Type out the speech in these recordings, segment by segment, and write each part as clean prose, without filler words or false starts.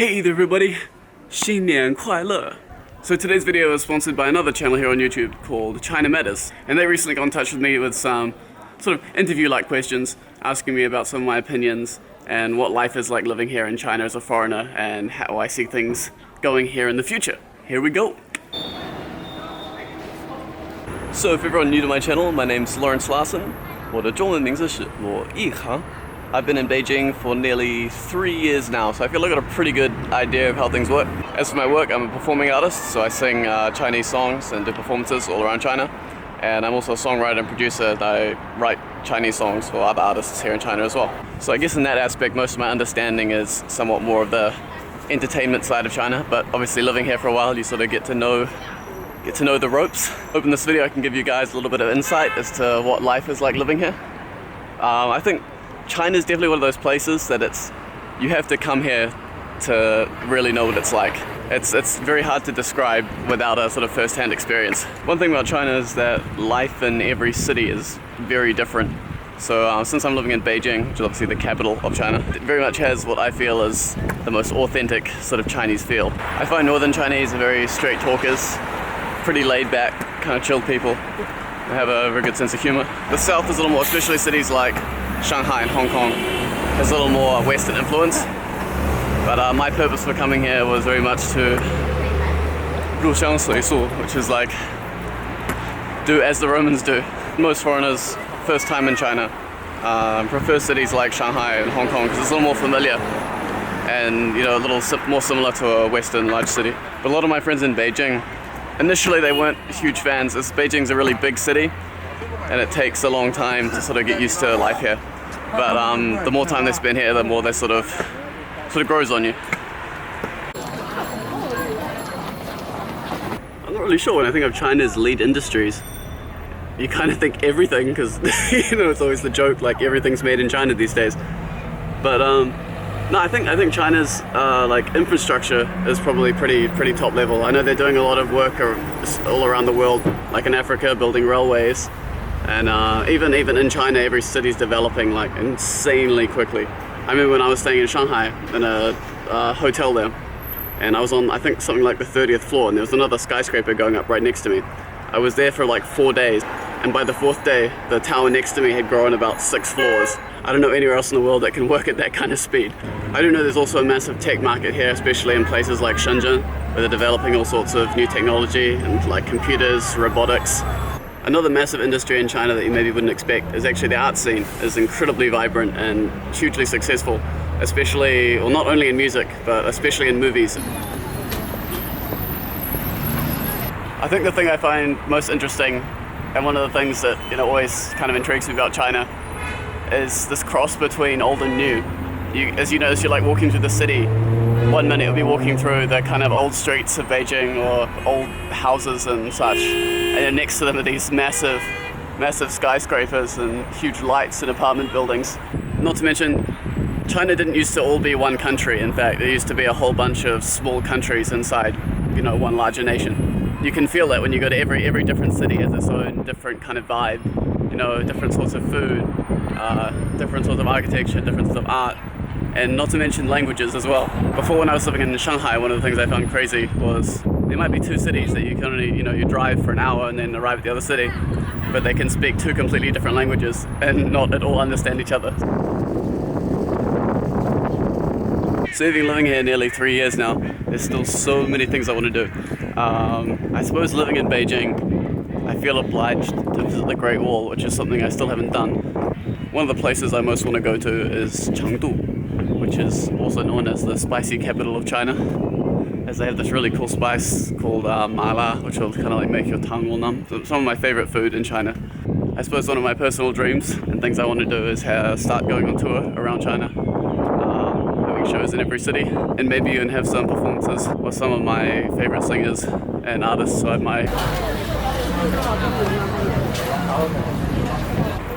Hey there everybody, 新年快乐! So today's video is sponsored by another channel here on YouTube called China Matters, and they recently got in touch with me with some sort of interview-like questions, asking me about some of my opinions and what life is like living here in China as a foreigner and how I see things going here in the future. Here we go! So if everyone new to my channel, my name's Lawrence Larson. 我的中文名字是罗一航. I've been in Beijing for nearly 3 years now, so I feel like I got a pretty good idea of how things work. As for my work, I'm a performing artist, so I sing Chinese songs and do performances all around China. And I'm also a songwriter and producer. I write Chinese songs for other artists here in China as well. So I guess in that aspect, most of my understanding is somewhat more of the entertainment side of China. But obviously living here for a while, you sort of get to know the ropes. Hope in this video I can give you guys a little bit of insight as to what life is like living here. I think China's definitely one of those places that you have to come here to really know what it's like. It's very hard to describe without a sort of first-hand experience. One thing about China is that life in every city is very different. So since I'm living in Beijing, which is obviously the capital of China, it very much has what I feel is the most authentic sort of Chinese feel. I find northern Chinese are very straight talkers, pretty laid back, kind of chilled people. They have a very good sense of humor. The south is a little more, especially cities like Shanghai and Hong Kong, has a little more Western influence. But my purpose for coming here was very much to 入乡随俗, which is like do as the Romans do. Most foreigners, first time in China, prefer cities like Shanghai and Hong Kong because it's a little more familiar and a little more similar to a Western large city. But a lot of my friends in Beijing, initially they weren't huge fans, as Beijing's a really big city and it takes a long time to sort of get used to life here. But the more time they spend here, the more they sort of grows on you. I'm not really sure when I think of China's lead industries. You kind of think everything because it's always the joke like everything's made in China these days. But no, I think China's like infrastructure is probably pretty top level. I know they're doing a lot of work all around the world, like in Africa, building railways, and even in China, every city's developing like insanely quickly. I remember when I was staying in Shanghai in a hotel there, and I was on I think something like the 30th floor, and there was another skyscraper going up right next to me. I was there for like 4 days, and by the 4th day, the tower next to me had grown about 6 floors. I don't know anywhere else in the world that can work at that kind of speed. I do know there's also a massive tech market here, especially in places like Shenzhen, where they're developing all sorts of new technology and like computers, robotics. Another massive industry in China that you maybe wouldn't expect is actually the art scene is incredibly vibrant and hugely successful, especially, well, not only in music, but especially in movies. I think the thing I find most interesting, and one of the things that always kind of intrigues me about China, is this cross between old and new. As you notice, you're like walking through the city. One minute you'll be walking through the kind of old streets of Beijing or old houses and such, and then next to them are these massive skyscrapers and huge lights in apartment buildings. Not to mention, China didn't used to all be one country. In fact, there used to be a whole bunch of small countries inside, one larger nation. You can feel that when you go to every different city has its own different kind of vibe. Different sorts of food, different sorts of architecture, different sorts of art, and not to mention languages as well. Before, when I was living in Shanghai, one of the things I found crazy was there might be 2 cities that you can only, you drive for an hour and then arrive at the other city, but they can speak 2 completely different languages and not at all understand each other. So I've been living here nearly 3 years now. There's still so many things I want to do. I suppose living in Beijing, I feel obliged to visit the Great Wall, which is something I still haven't done. One of the places I most want to go to is Chengdu, which is also known as the spicy capital of China, as they have this really cool spice called mala, which will kind of like make your tongue all numb. So some of my favorite food in China. I suppose one of my personal dreams and things I want to do is start going on tour around China, having shows in every city, and maybe even have some performances with some of my favorite singers and artists I admire.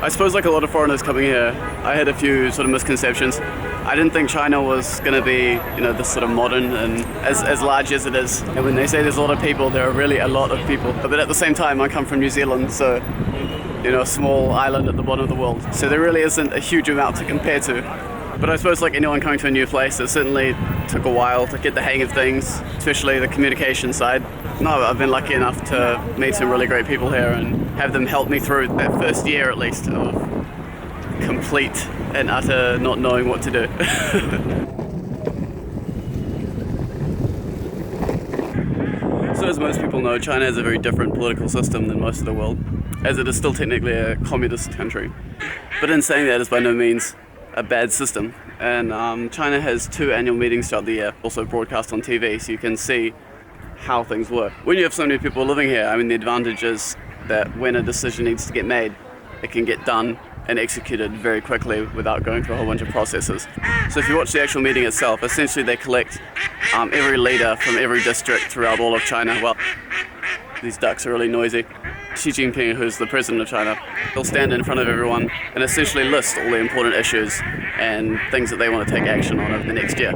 I suppose like a lot of foreigners coming here, I had a few sort of misconceptions. I didn't think China was going to be, this sort of modern and as large as it is. And when they say there's a lot of people, there are really a lot of people. But at the same time, I come from New Zealand, so, a small island at the bottom of the world. So there really isn't a huge amount to compare to. But I suppose like anyone coming to a new place, it certainly took a while to get the hang of things, especially the communication side. No, I've been lucky enough to meet some really great people here and have them help me through that first year at least of complete and utter not knowing what to do. So as most people know, China has a very different political system than most of the world, as it is still technically a communist country. But in saying that, it's by no means a bad system. And China has 2 annual meetings throughout the year, also broadcast on TV, so you can see how things work. When you have so many people living here, I mean, the advantage is that when a decision needs to get made, it can get done and executed very quickly without going through a whole bunch of processes. So if you watch the actual meeting itself, essentially they collect every leader from every district throughout all of China. Well, these ducks are really noisy. Xi Jinping, who's the president of China, he'll stand in front of everyone and essentially list all the important issues and things that they want to take action on over the next year.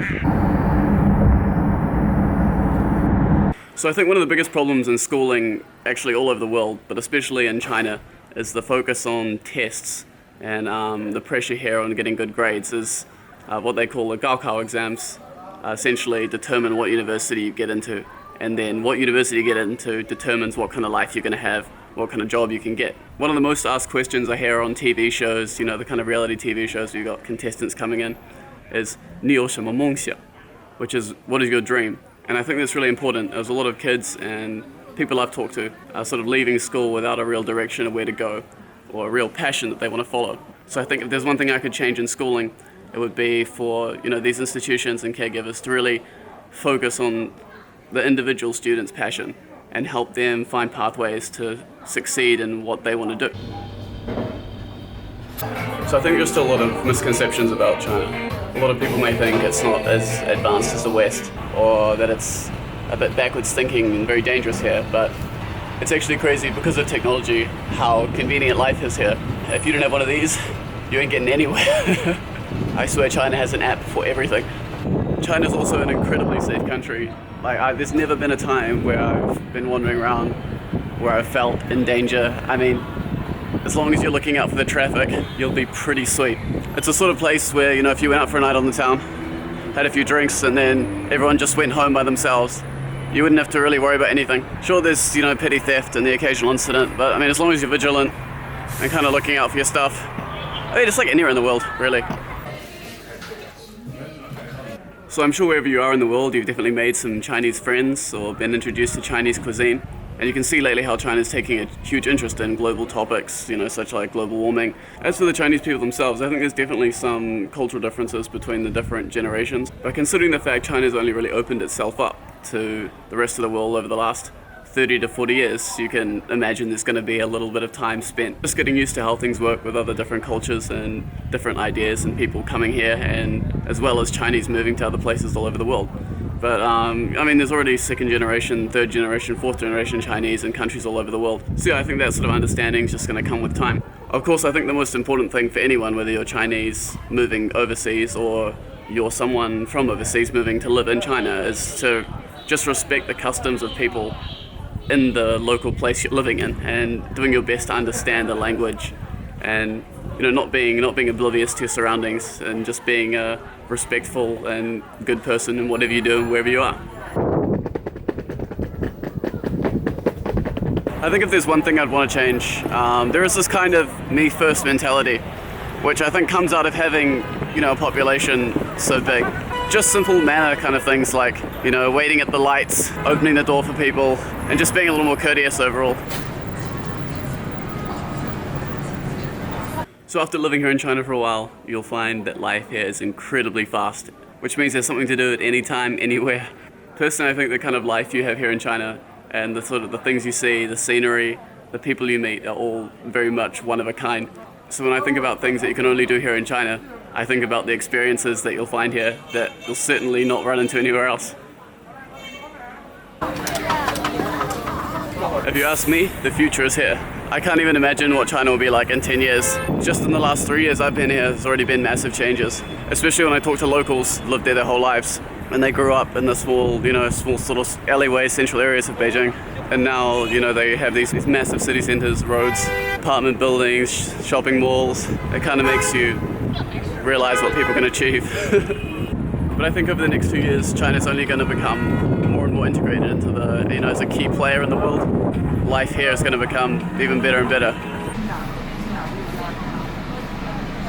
So I think one of the biggest problems in schooling, actually all over the world, but especially in China, is the focus on tests and the pressure here on getting good grades is what they call the Gaokao exams, essentially determine what university you get into. And then what university you get into determines what kind of life you're going to have, what kind of job you can get. One of the most asked questions I hear on TV shows, you know, the kind of reality TV shows where you've got contestants coming in, is 你有什么梦想? Which is, what is your dream? And I think that's really important. There's a lot of kids and people I've talked to are sort of leaving school without a real direction of where to go or a real passion that they want to follow. So I think if there's one thing I could change in schooling, it would be for, you know, these institutions and caregivers to really focus on the individual student's passion and help them find pathways to succeed in what they want to do. So I think there's still a lot of misconceptions about China. A lot of people may think it's not as advanced as the West, or that it's a bit backwards thinking and very dangerous here, but it's actually crazy because of technology how convenient life is here. If you don't have one of these, you ain't getting anywhere. I swear China has an app for everything. China's also an incredibly safe country. There's never been a time where I've been wandering around where I've felt in danger. I mean, as long as you're looking out for the traffic, you'll be pretty sweet. It's a sort of place where, you know, if you went out for a night on the town, had a few drinks, and then everyone just went home by themselves, you wouldn't have to really worry about anything. Sure, there's, you know, petty theft and the occasional incident, but I mean, as long as you're vigilant and kind of looking out for your stuff, I mean, it's like anywhere in the world, really. So I'm sure wherever you are in the world, you've definitely made some Chinese friends or been introduced to Chinese cuisine. And you can see lately how China's taking a huge interest in global topics, you know, such like global warming. As for the Chinese people themselves, I think there's definitely some cultural differences between the different generations. But considering the fact China's only really opened itself up to the rest of the world over the last 30 to 40 years, you can imagine there's going to be a little bit of time spent just getting used to how things work with other different cultures and different ideas and people coming here, and as well as Chinese moving to other places all over the world. But I mean, there's already 2nd generation, 3rd generation, 4th generation Chinese in countries all over the world. So yeah, I think that sort of understanding is just going to come with time. Of course, I think the most important thing for anyone, whether you're Chinese moving overseas or you're someone from overseas moving to live in China, is to just respect the customs of people in the local place you're living in, and doing your best to understand the language, and, you know, not being oblivious to your surroundings, and just being a respectful and good person in whatever you do and wherever you are. I think if there's one thing I'd want to change, there is this kind of me first mentality, which I think comes out of having, you know, a population so big. Just simple manner kind of things like, you know, waiting at the lights, opening the door for people, and just being a little more courteous overall. So after living here in China for a while, you'll find that life here is incredibly fast, which means there's something to do at any time, anywhere. Personally, I think the kind of life you have here in China and the sort of the things you see, the scenery, the people you meet are all very much one of a kind. So when I think about things that you can only do here in China, I think about the experiences that you'll find here that you'll certainly not run into anywhere else. If you ask me, the future is here. I can't even imagine what China will be like in 10 years. Just in the last 3 years I've been here, there's already been massive changes. Especially when I talk to locals who lived there their whole lives. And they grew up in the small sort of alleyway central areas of Beijing. And now, you know, they have these massive city centers, roads, apartment buildings, shopping malls. It kind of makes you realize what people can achieve. But I think over the next few years, China's only going to become more and more integrated into the, as a key player in the world. Life here is going to become even better and better.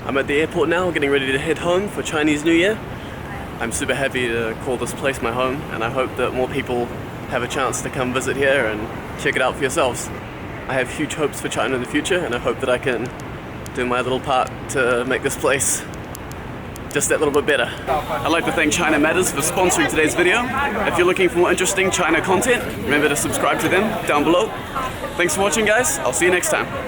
I'm at the airport now, getting ready to head home for Chinese New Year. I'm super happy to call this place my home, and I hope that more people have a chance to come visit here and check it out for yourselves. I have huge hopes for China in the future, and I hope that I can do my little part to make this place just that little bit better. I'd like to thank China Matters for sponsoring today's video. If you're looking for more interesting China content, remember to subscribe to them down below. Thanks for watching, guys. I'll see you next time.